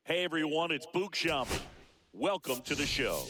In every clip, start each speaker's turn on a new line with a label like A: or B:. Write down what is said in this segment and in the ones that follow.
A: Hey everyone, it's Book Shambi. Welcome to the show.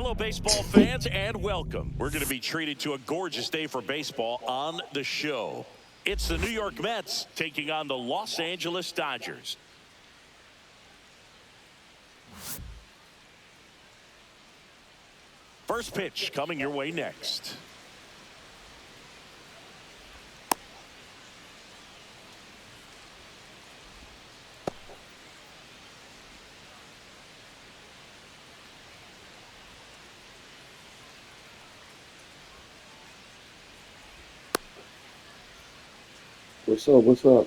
A: Hello, baseball fans, and welcome. We're going to be treated to a gorgeous day for baseball on the show. It's the New York Mets taking on the Los Angeles Dodgers. First pitch coming your way next.
B: What's up? What's up?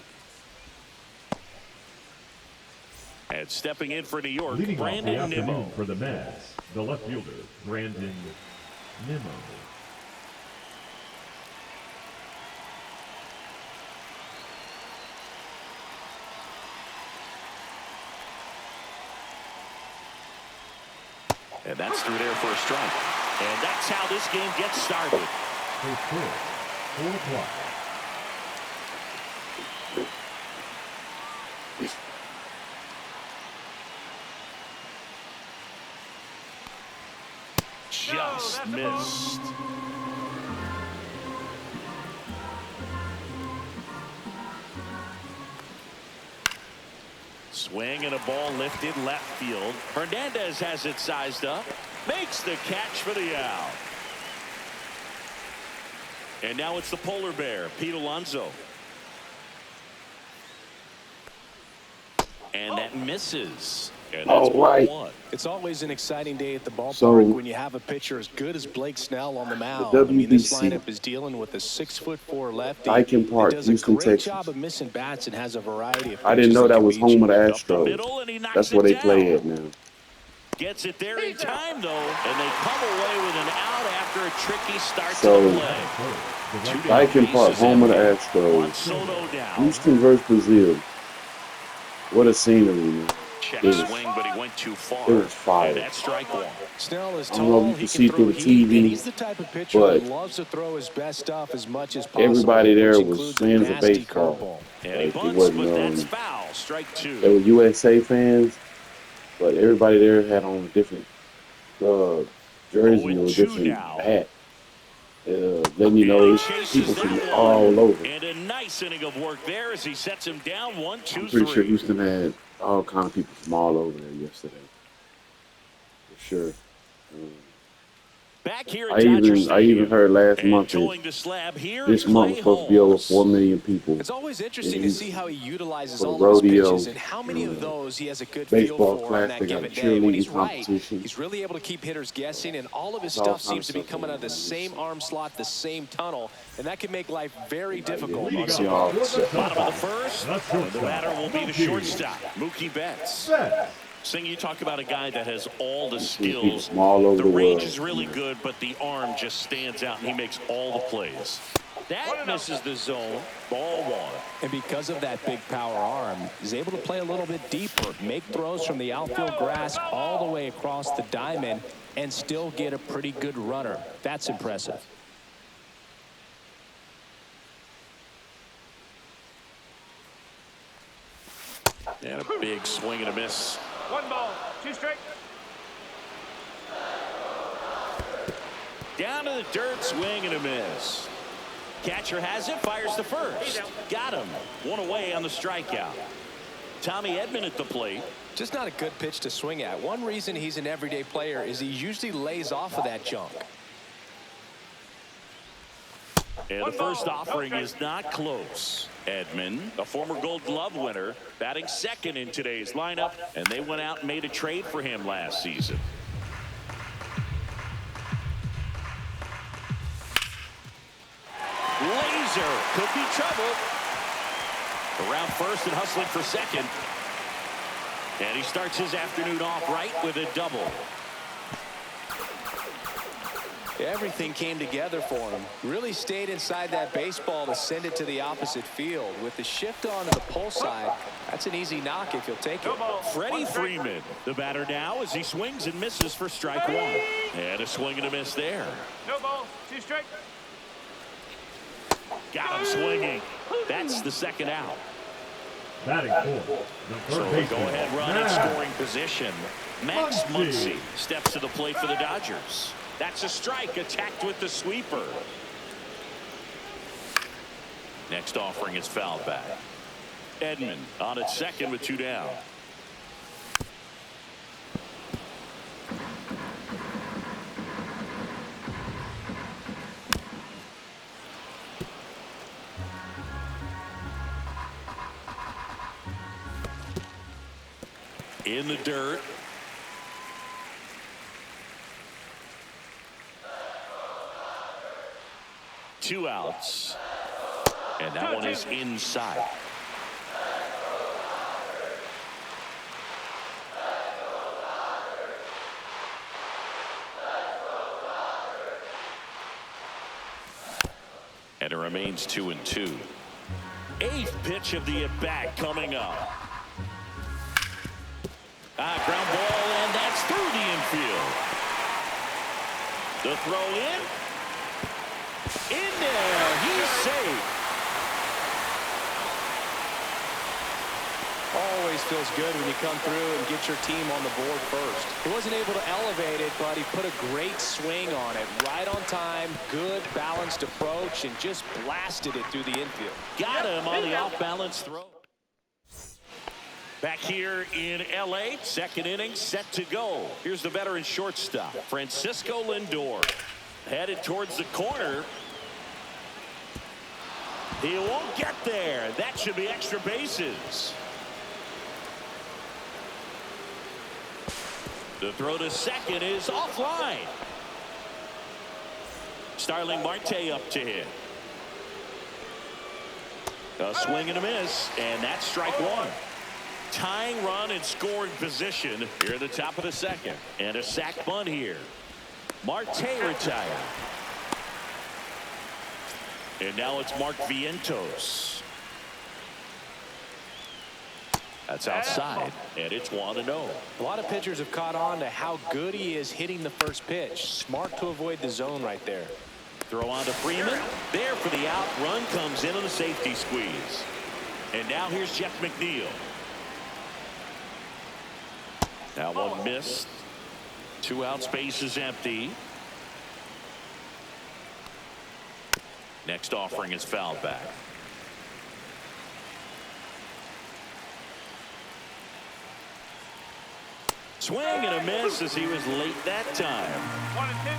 A: And stepping in for New York,
C: Leading
A: Brandon
C: off the
A: Nimmo.
C: afternoon for the Mets, the left fielder, Brandon Nimmo.
A: And that's through there for a strike. And that's how this game gets started.
C: First pitch, 4 o'clock.
A: Just missed. Swing and a ball lifted left field. Hernandez has it sized up. Makes the catch for the out. And now it's the polar bear, Pete Alonso. And that misses. And that's
B: right.
A: one.
D: It's always an exciting day at the ballpark
B: So,
D: when you have a pitcher as good as Blake Snell on the mound.
B: The
D: I mean, this
B: WBC.
D: lineup is dealing with a 6'4" lefty.
B: Dyken Park,
D: He does a
B: Houston,
D: great
B: Texas.
D: job of missing bats and has a variety of
B: I didn't
D: pitches
B: know that
D: can
B: was
D: beat
B: home
D: you.
B: of the
A: Up the
B: Astros.
A: middle, and he knocks
B: That's
A: it
B: where they
A: down.
B: play at now.
A: Gets it there in time, though, and they come away with an out after a tricky start
B: So,
A: to the play.
C: Third, the right
B: Dyken Park, home of the
A: Juan
B: Astros.
A: Soto down.
B: Houston versus Brazil. What a scenery, man.
A: Check
B: It was-
A: swing, but he went too far.
B: it was fire.
A: And that's strike one.
D: Snell is
B: I don't know if
D: tall,
B: you
D: he
B: can
D: can
B: see
D: throw
B: through the
D: heat,
B: TV,
D: and he's the type of pitcher
B: but
D: that loves to throw his best stuff as much as possible.
B: everybody there
D: which
B: was
D: includes a
B: fans of
D: nasty
B: baseball.
D: curveball.
A: And he
B: Like, it
A: bunts,
B: wasn't,
A: but that's foul. Strike two.
B: They were USA fans, but everybody there had on a different jersey or a
A: 0-2
B: different
A: now.
B: hat. Letting you know
A: And he chases
B: people from
A: that
B: all
A: one.
B: over.
A: And a nice inning of work there as he sets him down 1, 2,
B: I'm pretty
A: 3.
B: sure Houston had all kind of people from all over there yesterday. For sure.
A: Back here
B: I
A: at Dodger
B: even
A: Stadium.
B: heard last
A: And
B: month
A: towing
B: that
A: the slab here,
B: this month was
A: Clay
B: supposed to be over
A: Holmes.
B: 4 million people.
D: It's always interesting
B: And
D: to
B: he's
D: see how he utilizes
B: for
D: all of his
B: rodeo,
D: pitches and how many of those he has a good
B: baseball
D: feel for
B: class,
D: on that
B: they got
D: given
B: a
D: day. When he's
B: cheerleading
D: right,
B: competition.
D: he's really able to keep hitters guessing, and all of his
B: It's all
D: stuff
B: kind
D: seems
B: of
D: to be
B: stuff
D: coming out of the
B: going on.
D: same arm slot, the same tunnel, and that can make life very difficult on
C: Leading
D: some
B: y'all.
C: off for the
A: Bottom of the
C: Dodgers,
A: first,
C: the
A: and the
C: shortstop,
A: batter will be the
C: Mookie
A: shortstop, Mookie Betts.
C: Betts.
A: Sing, you talk about a guy that has all the
B: See people
A: skills.
B: from all over
A: The
B: the
A: range
B: world.
A: is really good, but the arm just stands out, and he makes all the plays. That misses the zone. Ball one.
D: And because of that big power arm, he's able to play a little bit deeper, make throws from the outfield grass all the way across the diamond, and still get a pretty good runner. That's impressive.
A: And a big swing and a miss.
E: 1 ball, 2 strike.
A: Down to the dirt, swing and a miss. Catcher has it, fires the first. Got him. One away on the strikeout. Tommy Edman at the plate.
D: Just not a good pitch to swing at. One reason he's an everyday player is he usually lays off of that junk.
A: And the first offering is not close. Edman, a former Gold Glove winner, batting second in today's lineup, and they went out and made a trade for him last season. Laser could be trouble. Around first and hustling for second. And he starts his afternoon off right with a double.
D: Everything came together for him. Really stayed inside that baseball to send it to the opposite field. With the shift on to the pull side, that's an easy knock if you'll take it.
A: Freddie Freeman, the batter now as he swings and misses for strike one. And a swing and a miss there.
E: No ball, 2 strike.
A: Got him swinging. That's the second out.
C: Batting fourth, the
A: So
C: third
A: a
C: baseman,
A: go-ahead run in
C: Max
A: scoring position. Max Muncy steps to the plate for the Dodgers. That's a strike, attacked with the sweeper. Next offering is fouled back. Edman on at second with 2 down. In the dirt. Two outs. And that one is inside. And it remains 2-2. Eighth pitch of the at-bat coming up. Ground ball, and that's through the infield. The throw in there. He's safe.
D: Always feels good when you come through and get your team on the board first. He wasn't able to elevate it, but he put a great swing on it. Right on time, good balanced approach, and just blasted it through the infield.
A: Got him on the off-balance throw. Back here in L.A., second inning set to go. Here's the veteran shortstop, Francisco Lindor. Headed towards the corner. He won't get there. That should be extra bases. The throw to second is offline. Starling Marte up to hit. A swing and a miss, and that's strike one. Tying run in scoring position here at the top of the second. And a sac bunt here. Marte retired. And now it's Mark Vientos. That's outside, and it's 1-0.
D: A lot of pitchers have caught on to how good he is hitting the first pitch. Smart to avoid the zone right there.
A: Throw on to Freeman. There for the out. Run comes in on the safety squeeze. And now here's Jeff McNeil. That one missed. 2 outs, base is empty. Next offering is fouled back. Swing and a miss as he was late that time.
E: 1-2.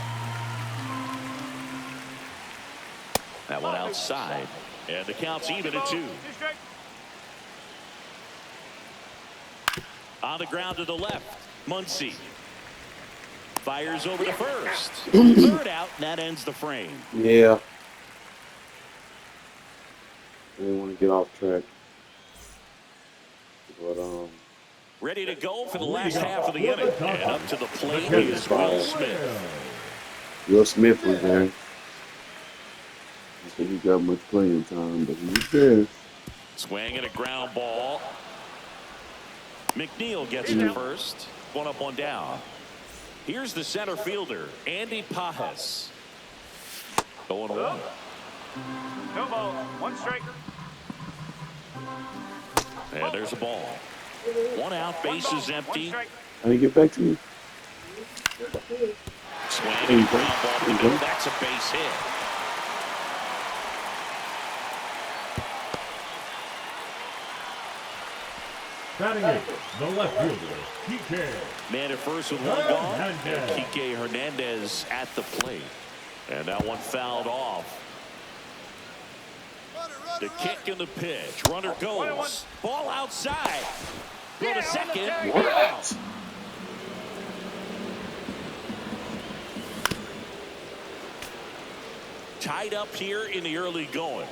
A: That one outside. And the count's even at 2. On the ground to the left. Muncy fires over to first. Third out, and that ends the frame.
B: Yeah. I didn't want to get off track. But,
A: Ready to go for the last half of the inning. And up to the plate is Will Smith.
B: Will Smith was there. I think he got much playing time, but he was there.
A: Swing and a ground ball. McNeil gets it first. 1 up, 1 down. Here's the center fielder, Andy Pajes. 0-1.
E: No ball. 1 strike.
A: And there's a ball. 1 out, base is empty.
B: How do you get back to me?
A: Swing and a ground ball to the middle. That's a base hit.
C: Batting eighth, the left fielder, Kike.
A: Man at first with 1 gone. And Kike Hernandez at the plate. And that one fouled off. The kick and the pitch. Runner goes. Ball outside. Go to second.
B: What?
A: Tied up here in the early going.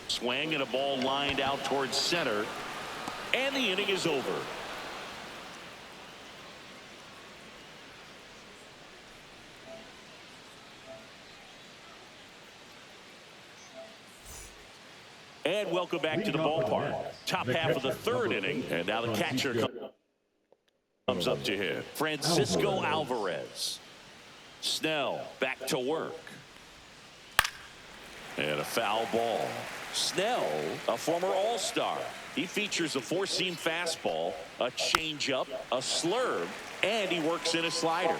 A: Swing and a ball lined out towards center. And the inning is over. And welcome back to the ballpark. Top half of the third inning. And now the catcher comes up to hit. Francisco Alvarez. Snell back to work. And a foul ball. Snell, a former All-Star. He features a four-seam fastball, a changeup, a slurve, and he works in a slider.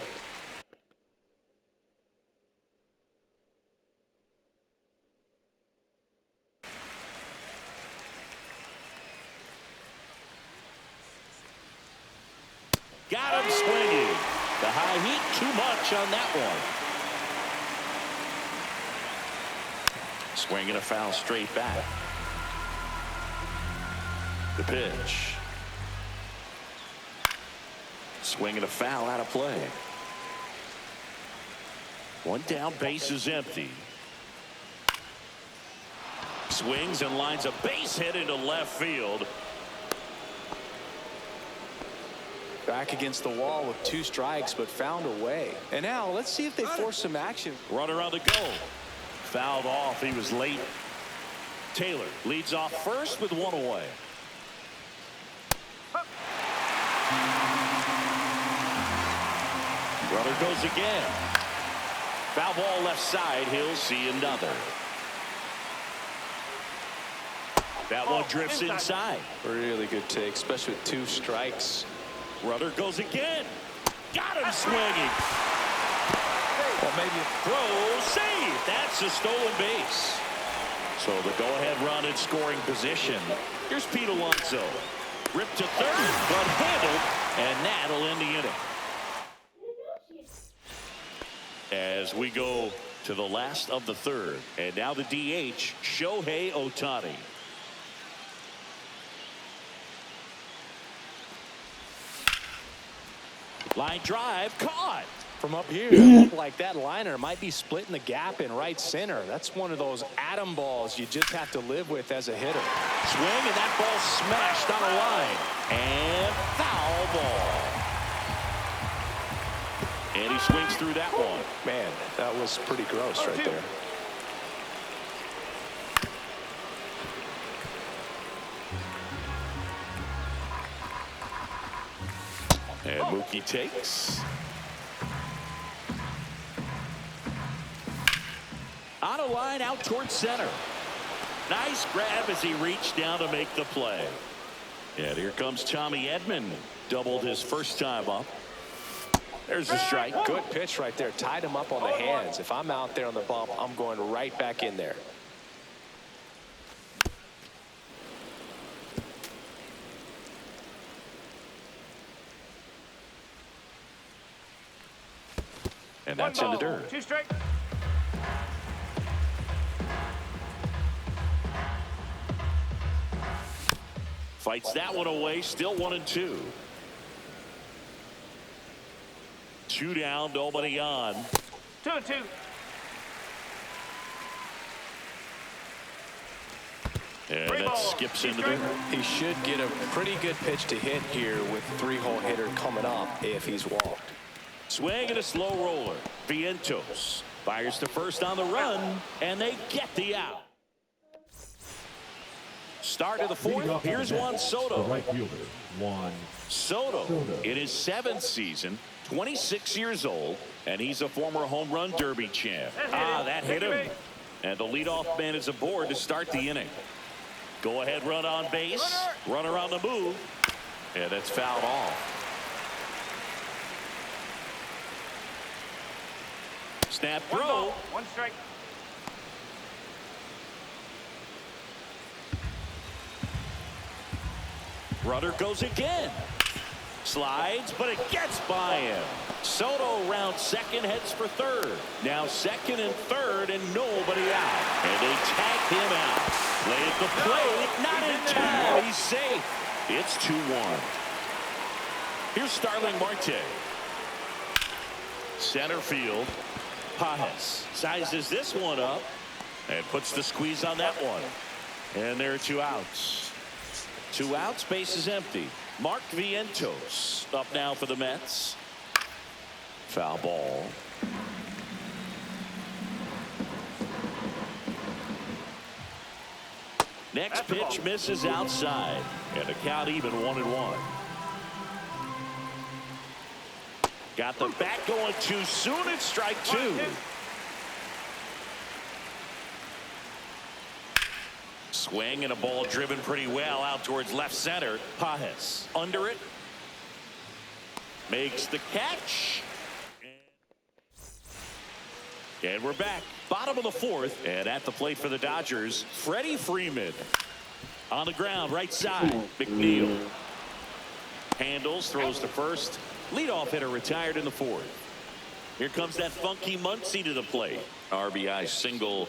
A: Got him swinging. The high heat, too much on that one. Swinging a foul straight back. The pitch. Swinging a foul out of play. One down, base is empty. Swings and lines a base hit into left field.
D: Back against the wall with 2 strikes, but found a way. And now let's see if they force some action.
A: Runner on the goal. Fouled off. He was late. Taylor leads off first with 1 away. Runner goes again. Foul ball left side. He'll see another. That one drifts inside.
D: Really good take, especially with 2 strikes.
A: Runner goes again. Got him swinging.
D: Well, maybe
A: Throw, save. That's a stolen base. So the go-ahead run in scoring position. Here's Pete Alonso. Ripped to third, but handled, and that'll end the inning. As we go to the last of the third, and now the DH, Shohei Ohtani. Line drive, caught.
D: from up here, it looked like that liner might be splitting the gap in right center. That's one of those atom balls you just have to live with as a hitter.
A: Swing, and that ball smashed on the line. And foul ball. And he swings through that one.
D: Man, that was pretty gross right there.
A: And Mookie takes. On a line out towards center. Nice grab as he reached down to make the play. And here comes Tommy Edman. Doubled his first time up. There's the strike.
D: Good pitch right there. Tied him up on the hands. If I'm out there on the bump, I'm going right back in there.
A: And that's in the dirt.
E: 2 strikes.
A: Fights that one away. Still 1-2. 2 down, nobody on.
E: 2-2.
A: And that skips into the.
D: He should get a pretty good pitch to hit here with 3-hole hitter coming up if he's walked.
A: Swing and a slow roller. Vientos fires to first on the run, and they get the out. Start of the fourth. Here's Juan Soto.
C: The right fielder, Juan
A: Soto in his 7th season, 26 years old, and he's a former home run derby champ. That hit him. And the leadoff man is aboard to start the inning. Go ahead run on base. Runner on the move. And it's fouled off. Snap throw.
E: 1 strike.
A: Runner goes again. Slides, but it gets by him. Soto round second, heads for third. Now second and third, and nobody out. And they tag him out. Play at the plate, not in time. He's safe. It's 2-1. Here's Starling Marte. Center field. Pajes sizes this one up and puts the squeeze on that one. And there are 2 outs. 2 outs, base is empty. Mark Vientos up now for the Mets. Foul ball. Next pitch misses outside. And the count even 1-1. Got the bat going too soon. It's strike 2. Swing and a ball driven pretty well out towards left center. Pajes under it. Makes the catch. And we're back. Bottom of the fourth. And at the plate for the Dodgers, Freddie Freeman. On the ground, right side. McNeil. Handles, throws to first. Leadoff hitter retired in the fourth. Here comes that funky Muncy to the plate. RBI single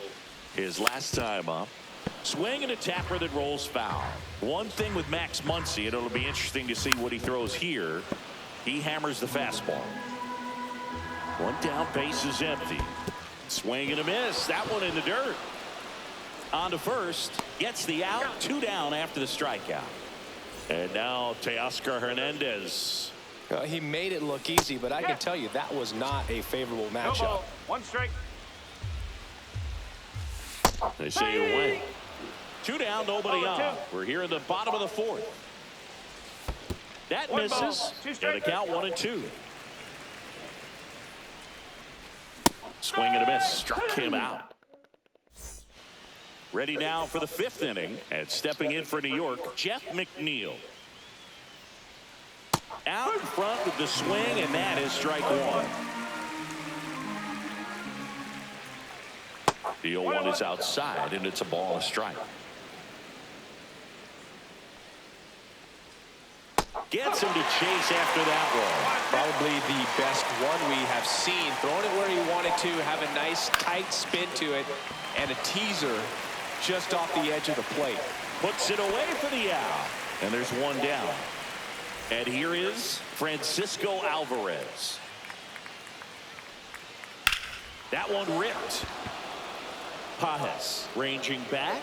A: his last time up. Swing and a tapper that rolls foul. One thing with Max Muncy, and it'll be interesting to see what he throws here. He hammers the fastball. One down, base is empty. Swing and a miss. That one in the dirt. On to first. Gets the out. 2 down after the strikeout. And now Teoscar Hernandez.
D: He made it look easy, but I can tell you that was not a favorable matchup.
E: No, 1 strike.
A: They say you're away. 2 down, nobody on. We're here in the bottom of the fourth. That misses. And the count 1-2. Swing and a miss. Struck him out. Ready now for the 5th inning. And stepping in for New York, Jeff McNeil. Out in front with the swing, and that is strike 1. The 0-1 is outside, and it's a ball and a strike. Gets him to chase after that one.
D: Probably the best one we have seen. Throwing it where he wanted to, have a nice tight spin to it, and a teaser just off the edge of the plate.
A: Puts it away for the out. And there's 1 down. And here is Francisco Alvarez. That one ripped. Pajes ranging back.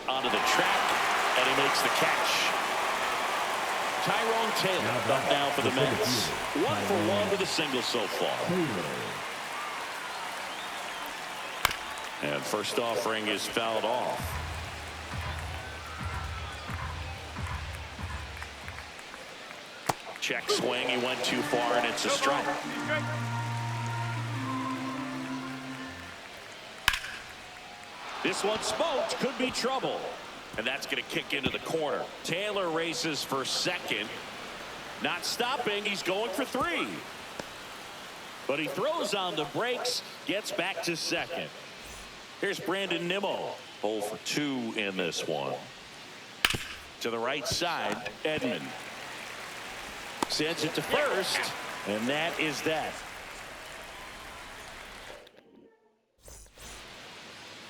A: Onto the track. And he makes the catch. Tyrone Taylor up now for the Mets. 1 for 1 with a single so far. And first offering is fouled off. Check swing. He went too far, and it's a strike. This one smoked. Could be trouble. And that's going to kick into the corner. Taylor races for second. Not stopping. He's going for 3. But he throws on the brakes. Gets back to second. Here's Brandon Nimmo. 0 for 2 in this one. To the right side, Edman. Sends it to first. And that is that.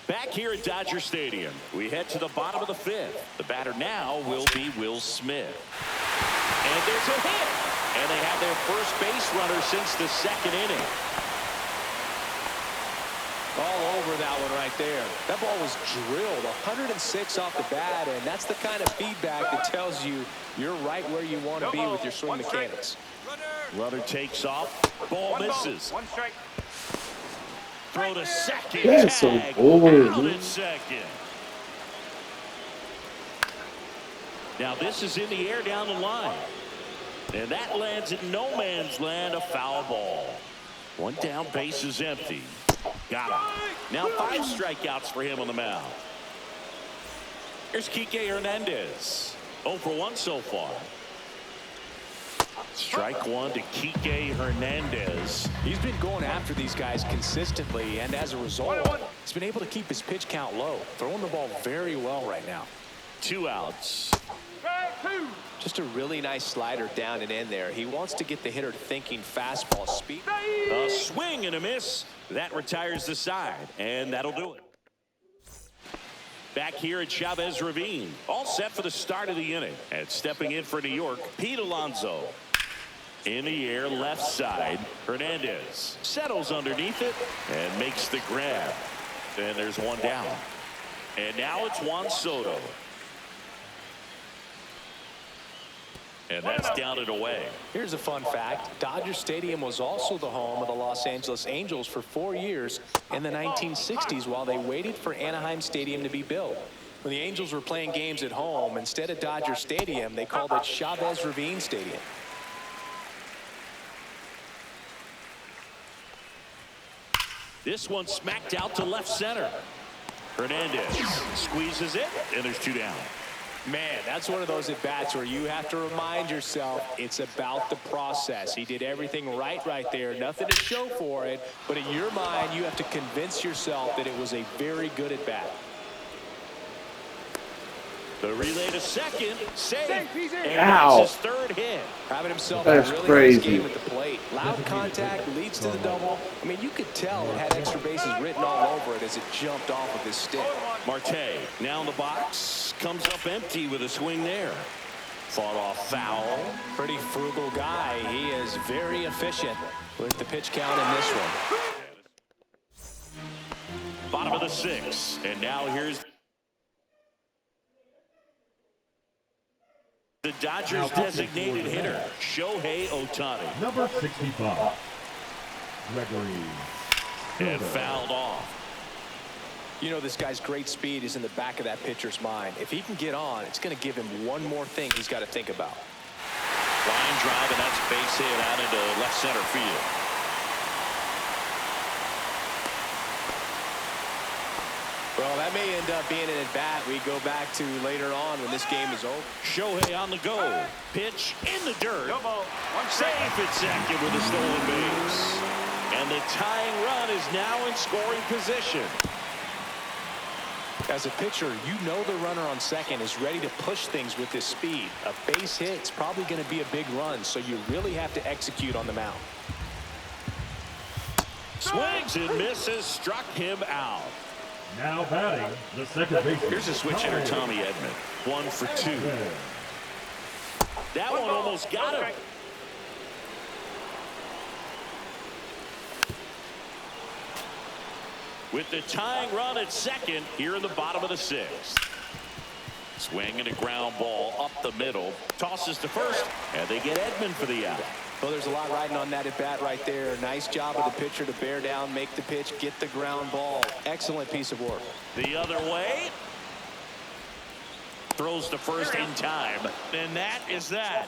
A: Back here at Dodger Stadium, we head to the bottom of the 5th. The batter now will be Will Smith. And there's a hit. And they have their first base runner since the 2nd inning.
D: All over that one right there. That ball was drilled 106 off the bat, and that's the kind of feedback that tells you you're right where you want to be with your swing mechanics.
A: Runner takes off. Ball misses.
E: 1 strike.
A: Throw to second.
B: That's so
A: Tag
B: boring,
A: out
B: dude.
A: at second. Now this is in the air down the line. And that lands in no man's land, a foul ball. 1 down, base is empty. Got him. Now 5 strikeouts for him on the mound. Here's Kike Hernandez. 0 for 1 so far. Strike 1 to Kike Hernandez.
D: He's been going after these guys consistently, and as a result, he's been able to keep his pitch count low, throwing the ball very well right now.
A: 2 outs.
D: Just a really nice slider down and in there. He wants to get the hitter thinking fastball speed.
A: A swing and a miss. That retires the side, and that'll do it. Back here at Chavez Ravine, all set for the start of the inning. And stepping in for New York, Pete Alonso. In the air, left side, Hernandez settles underneath it and makes the grab. And there's 1 down. And now it's Juan Soto. And that's counted away.
D: Here's a fun fact. Dodger Stadium was also the home of the Los Angeles Angels for 4 years in the 1960s while they waited for Anaheim Stadium to be built. When the Angels were playing games at home, instead of Dodger Stadium, they called it Chavez Ravine Stadium.
A: This one smacked out to left center. Hernandez squeezes it, and there's 2 down.
D: Man, that's one of those at-bats where you have to remind yourself it's about the process. He did everything right there. Nothing to show for it, but in your mind, you have to convince yourself that it was a very good at-bat.
A: The relay to second, safe, and
B: Ow.
A: that's his 3rd hit.
D: Having himself
B: That's
D: a really
B: crazy.
D: nice game at the plate. Loud contact leads to the double. I mean, you could tell it had extra bases written all over it as it jumped off of his stick.
A: Marte now in the box, comes up empty with a swing there. Fought off foul.
D: Pretty frugal guy. He is very efficient with the pitch count in this one.
A: Bottom of the 6th, and now here's the Dodgers' designated hitter, Shohei Ohtani.
C: Number 65, Gregory.
A: And fouled off.
D: You know, this guy's great speed is in the back of that pitcher's mind. If he can get on, it's going to give him one more thing he's got to think about.
A: Line drive, and that's a base hit out into left center field.
D: Well, that may end up being an at-bat we go back to later on when this game is over.
A: Shohei on the go. Pitch in the dirt.
E: No ball. 1 strike.
A: Safe at second with a stolen base. And the tying run is now in scoring position.
D: As a pitcher, you know the runner on second is ready to push things with his speed. A base hit is probably going to be a big run, so you really have to execute on the mound.
A: Swings and misses, struck him out.
C: Now batting, the second baseman.
A: Here's a switch hitter, Tommy Edman. 1 for 2. That one almost got him. With the tying run at second here in the bottom of the 6th. Swing and a ground ball up the middle. Tosses to first, and they get Edman for the out.
D: Well, there's a lot riding on that at-bat right there. Nice job of the pitcher to bear down, make the pitch, get the ground ball. Excellent piece of work.
A: The other way. Throws to first in time. And that is that.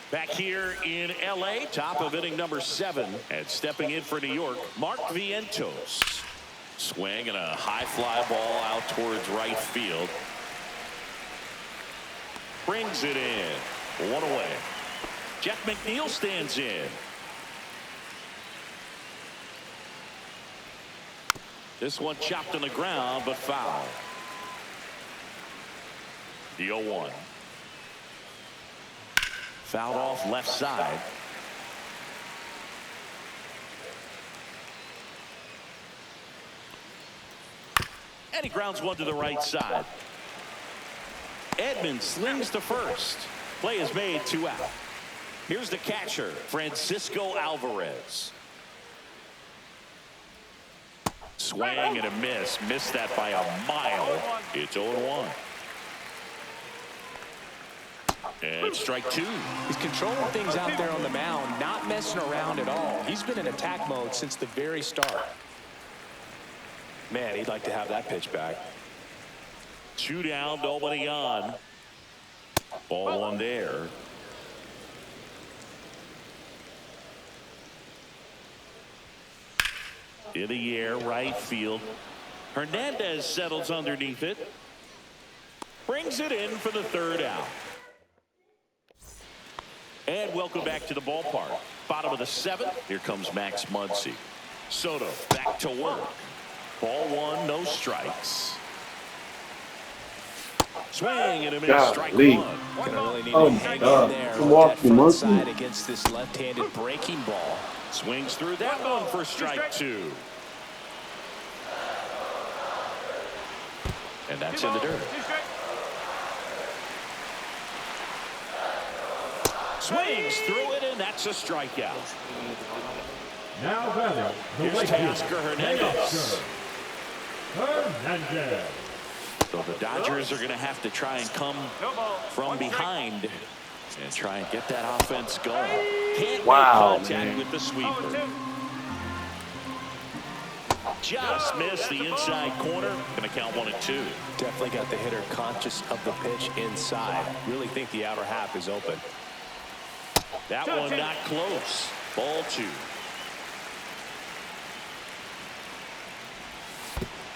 A: Back here in L.A., top of inning number 7. And stepping in for New York, Mark Vientos. Swing and a high fly ball out towards right field. Brings it in. 1 away. Jeff McNeil stands in. This one chopped on the ground, but foul. The 0-1. Fouled off left side. And he grounds one to the right side. Edman slings to first. Play is made, 2 out. Here's the catcher, Francisco Alvarez. Swing and a miss. Missed that by a mile. It's 0-1. And strike 2.
D: He's controlling things out there on the mound, not messing around at all. He's been in attack mode since the very start. Man, he'd like to have that pitch back.
A: 2 down, nobody on. Ball 1 there. In the air, right field. Hernandez settles underneath it. Brings it in for the 3rd out. And welcome back to the ballpark. Bottom of the 7th. Here comes Max Muncy. Soto back to work. Ball 1, no strikes. Swing and a miss, strike 1.
D: Gonna really need
B: Oh
D: to
B: my
D: hang
B: God.
D: in there
B: Come
D: with
B: off
D: that
B: the
D: front
B: monkey.
D: side against this left-handed breaking ball.
A: Swings through that one for strike 2. And that's in the dirt. Swings through it, and that's a strikeout.
C: Now batting, the
A: Here's
C: right
A: Teoscar
C: fielder,
A: Hernandez.
C: Hernandez.
A: So the Dodgers are going to have to try and come from behind and try and get that offense going. Can't make contact
B: man.
A: with the sweeper. Just missed the inside corner. Going to count 1 and 2.
D: Definitely got the hitter conscious of the pitch inside. Really think the outer half is open.
A: That one not close. Ball 2.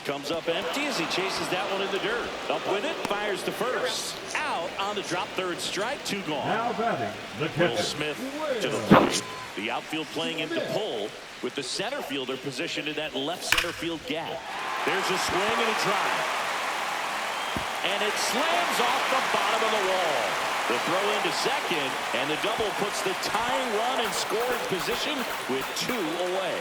A: Comes up empty as he chases that one in the dirt. Up with it, fires to first. Out on the drop, third strike, 2 gone.
C: Now batting, the
A: Will
C: catcher.
A: Smith to the plate. The outfield playing him to pull with the center fielder positioned in that left center field gap. There's a swing and a drive. And it slams off the bottom of the wall. The throw into second, and the double puts the tying run in scoring position with 2 away.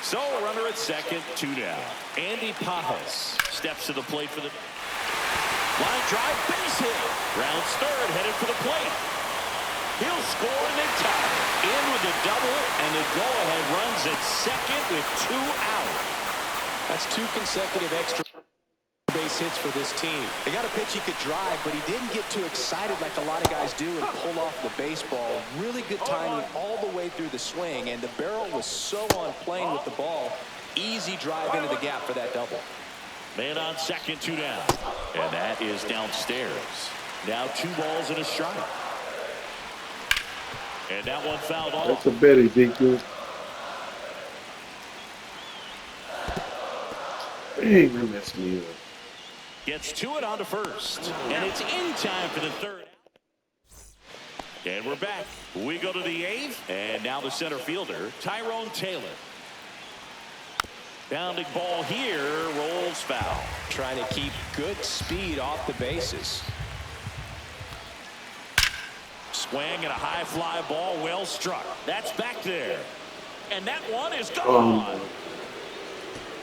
A: So a runner at second, 2 down. Andy Pajas steps to the plate for the line drive, base hit. Rounds third, headed for the plate. He'll score and then tie. In with the double, and the go-ahead runs at second with 2 out.
D: That's 2 consecutive extra base hits for this team. They got a pitch he could drive, but he didn't get too excited like a lot of guys do and pull off the baseball. Really good timing all the way through the swing, and the barrel was so on plane with the ball. Easy drive into the gap for that double.
A: Man on second, 2 down. And that is downstairs. Now 2 balls and a strike. And that one fouled off.
B: That's a bet, Ezekiel. Dang, that messed me up.
A: Gets to it onto first. And it's in time for the third. And we're back. We go to the 8th. And now the center fielder, Tyrone Taylor. Bounding ball here, rolls foul.
D: Trying to keep good speed off the bases.
A: Swing and a high fly ball, well struck. That's back there. And that one is gone.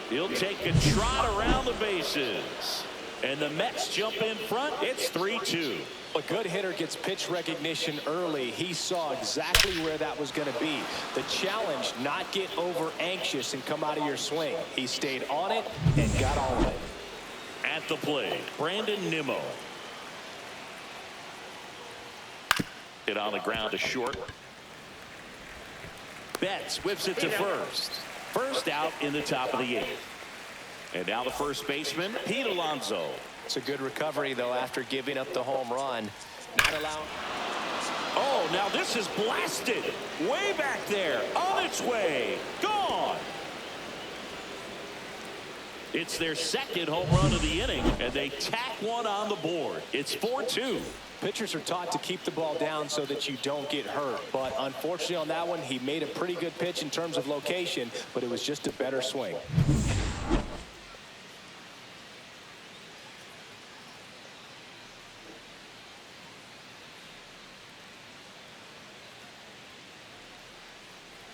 A: He'll take a trot around the bases. And the Mets jump in front. It's 3-2.
D: A good hitter gets pitch recognition early. He saw exactly where that was going to be. The challenge, not get over anxious and come out of your swing. He stayed on it and got on it.
A: At the plate, Brandon Nimmo. Hit on the ground to short. Betts whips it to first. First out in the top of the 8th. And now the first baseman, Pete Alonso.
D: It's a good recovery, though, after giving up the home run. Not allowed.
A: Oh, now this is blasted. Way back there. On its way. Gone. It's their second home run of the inning, and they tack one on the board. It's 4-2.
D: Pitchers are taught to keep the ball down so that you don't get hurt. But unfortunately on that one, he made a pretty good pitch in terms of location, but it was just a better swing.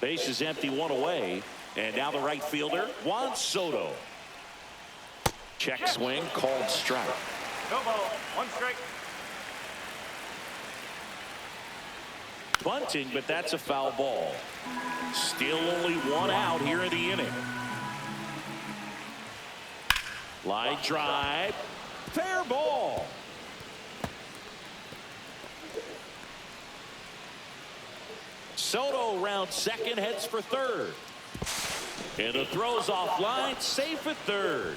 A: Base is empty, 1 away. And now the right fielder, Juan Soto. Check swing, called strike.
E: No ball. 1 strike.
A: Bunting, but that's a foul ball. Still only 1 out here in the inning. Line drive. Fair ball. Soto round second, heads for third. And the throw's offline, safe at third.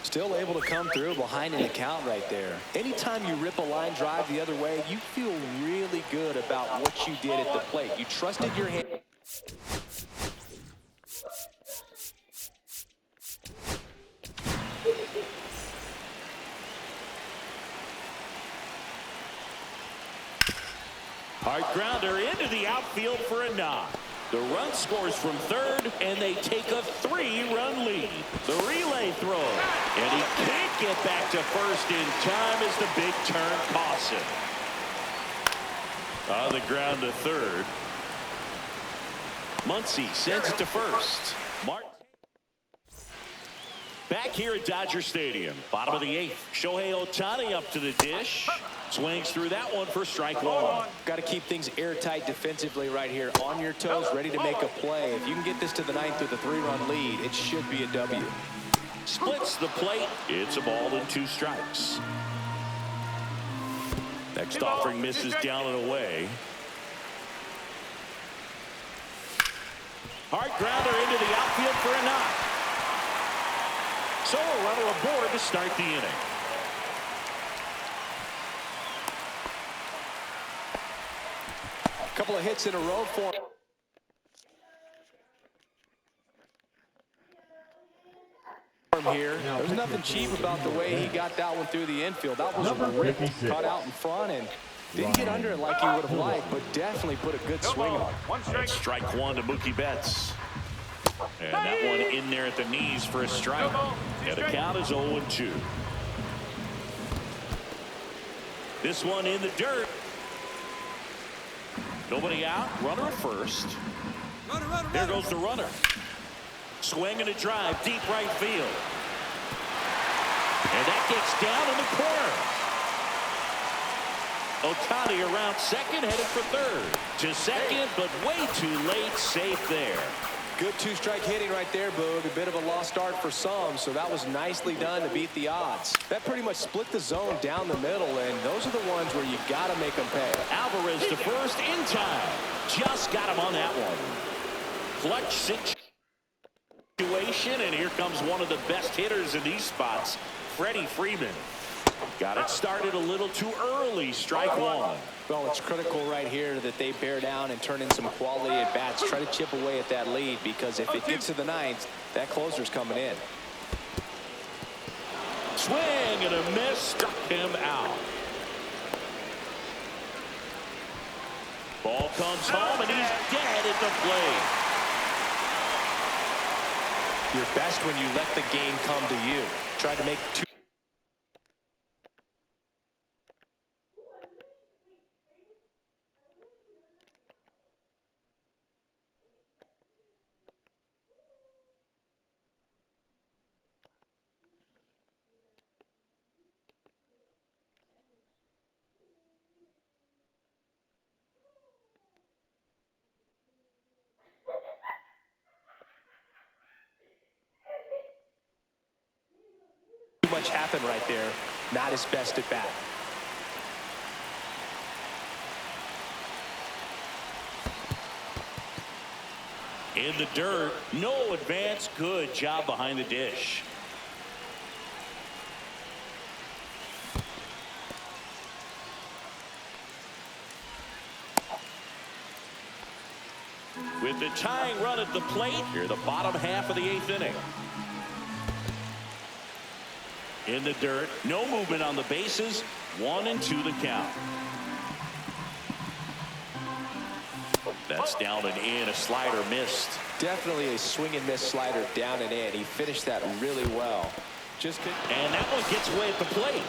D: Still able to come through behind in the count right there. Anytime you rip a line drive the other way, you feel really good about what you did at the plate. You trusted your hand.
A: Hard grounder into the outfield for a knock. The run scores from third, and they take a 3-run lead. The relay throw, and he can't get back to first in time as the big turn costs him. On the ground to third. Muncy sends it to first. Martin. Back here at Dodger Stadium, bottom of the 8th. Shohei Ohtani up to the dish. Swings through that one for strike 1.
D: Got to keep things airtight defensively right here. On your toes, ready to make a play. If you can get this to the 9th with a 3-run lead, it should be a W.
A: Splits the plate. It's a ball and 2 strikes. Next offering misses down and away. Hard grounder into the outfield for a knock. So a runner aboard to start the inning.
D: A couple of hits in a row for here. There's nothing cheap about the way he got that one through the infield. That was ripped, caught out in front, and didn't get under it like he would have liked, but definitely put a good swing on it.
A: And strike one to Mookie Betts. And that one in there at the knees for a strike. And the count is 0-2. This one in the dirt. Nobody out. Runner at first. There goes the runner. Swing and a drive. Deep right field. And that gets down in the corner. Ohtani around second, headed for third. To second, but way too late. Safe there.
D: Good two-strike hitting right there, Boog. A bit of a lost start for some, so that was nicely done to beat the odds. That pretty much split the zone down the middle, and those are the ones where you got to make them pay.
A: Alvarez to first in time. Just got him on that one. Clutch situation, and here comes one of the best hitters in these spots, Freddie Freeman. Got it started a little too early. Strike one.
D: Well, it's critical right here that they bear down and turn in some quality at bats. Try to chip away at that lead, because if it gets to the ninth, that closer's coming in.
A: Swing and a miss. Struck him out. Ball comes home, and he's dead at the plate.
D: You're best when you let the game come to you. Try to make two. Much happened right there. Not his best at bat.
A: In the dirt. No advance. Good job behind the dish. With the tying run at the plate, here the bottom half of the 8th inning. In the dirt, no movement on the bases. 1-2 the count. That's down and in. A slider missed.
D: Definitely a swing and miss slider down and in. He finished that really well. Just good.
A: And that one gets away at the plate.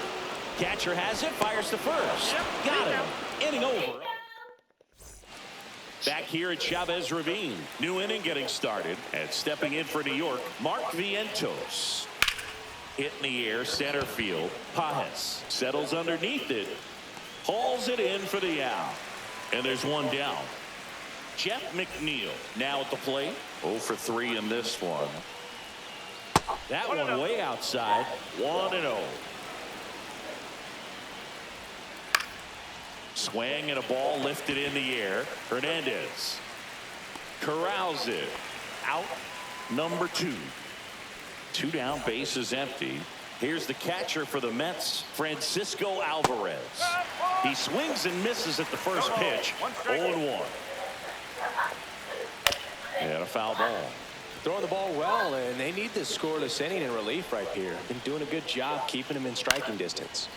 A: Catcher has it. Fires to first. Got him. Inning over. Back here at Chavez Ravine. New inning getting started. And stepping in for New York, Mark Vientos. Hit in the air, center field. Pajes settles underneath it. Hauls it in for the out. And there's one down. Jeff McNeil now at the plate. 0 for 3 in this one. That one way outside. 1-0. Swing and a ball lifted in the air. Hernandez corrals it. Out number 2. 2 down, bases empty. Here's the catcher for the Mets, Francisco Alvarez. He swings and misses at the first pitch. 0-1. And a foul ball.
D: Throwing the ball well, and they need this scoreless inning in relief right here. Been doing a good job keeping him in striking distance.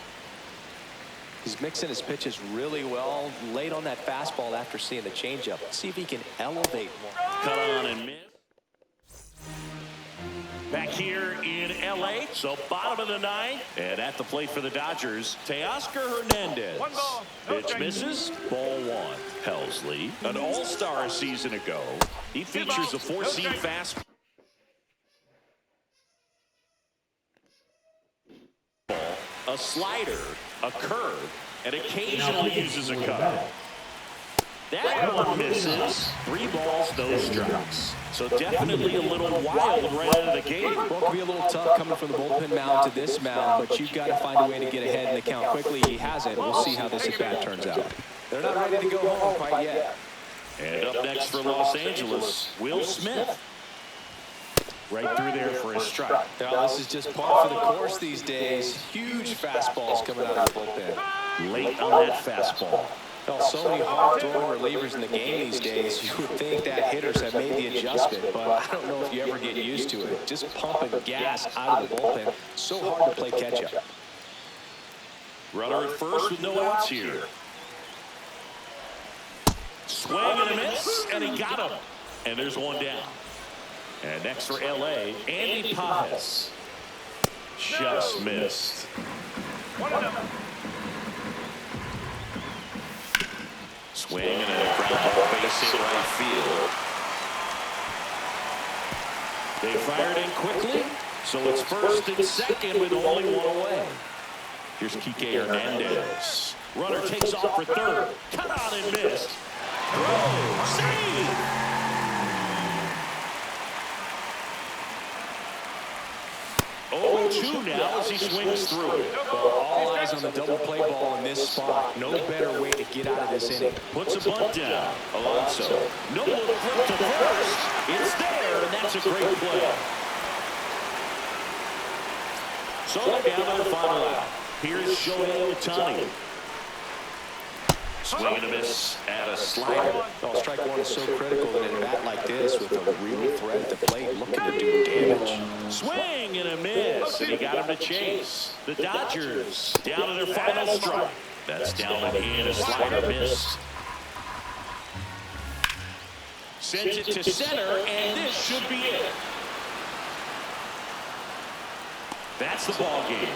D: He's mixing his pitches really well. Late on that fastball after seeing the changeup. Let's see if he can elevate more.
A: Cut on and miss. Back here in L.A., so bottom of the 9th, and at the plate for the Dodgers, Teoscar Hernandez. Pitch misses, ball 1. Helsley, an all-star a season ago. He features a 4-seam fastball, a slider, a curve, and occasionally uses a cutter. That one misses. 3 balls, no strikes. So definitely a little wild right out of the gate.
D: Well, it could be a little tough coming from the bullpen mound to this mound, but you've got to find a way to get ahead in the count quickly. He hasn't. We'll see how this at-bat turns out. They're not ready to go home quite yet.
A: And up next for Los Angeles, Will Smith. Right through there for a strike.
D: Now, this is just par for the course these days. Huge fastballs coming out of the bullpen.
A: Late on that fastball.
D: Well, so many hard-throwing relievers in the game these days, you would think that hitters have made the adjustment, but I don't know if you ever get used to it. Just pumping gas out of the bullpen, so hard to play catch-up.
A: Runner at first with no outs here. Swing and a miss, and he got him. And there's one down. And next for L.A., Andy Pages. Just missed. Swing and a ground ball base hit right field. They fired in quickly, so it's first and second with only one away. Here's Kike Hernandez. Runner takes off for third. Cut out and missed. Throw. Save. Oh, 2 now as he swings through it.
D: Well, all eyes on the double play ball in this spot. No better way to get out of this inning.
A: Puts a bunt down. Alonso. No look flip to first. It's there, and that's a great play. So they're down to the final out. Here's Shohei Ohtani. Swing and a miss at a slider.
D: Well, strike one is so critical that in a bat like this, with a real threat at the plate looking to do damage.
A: Swing and a miss, and he got him to chase. The Dodgers down to their final strike. That's down and in, a slider missed. Sends it to center, and this should be it. That's the ball game.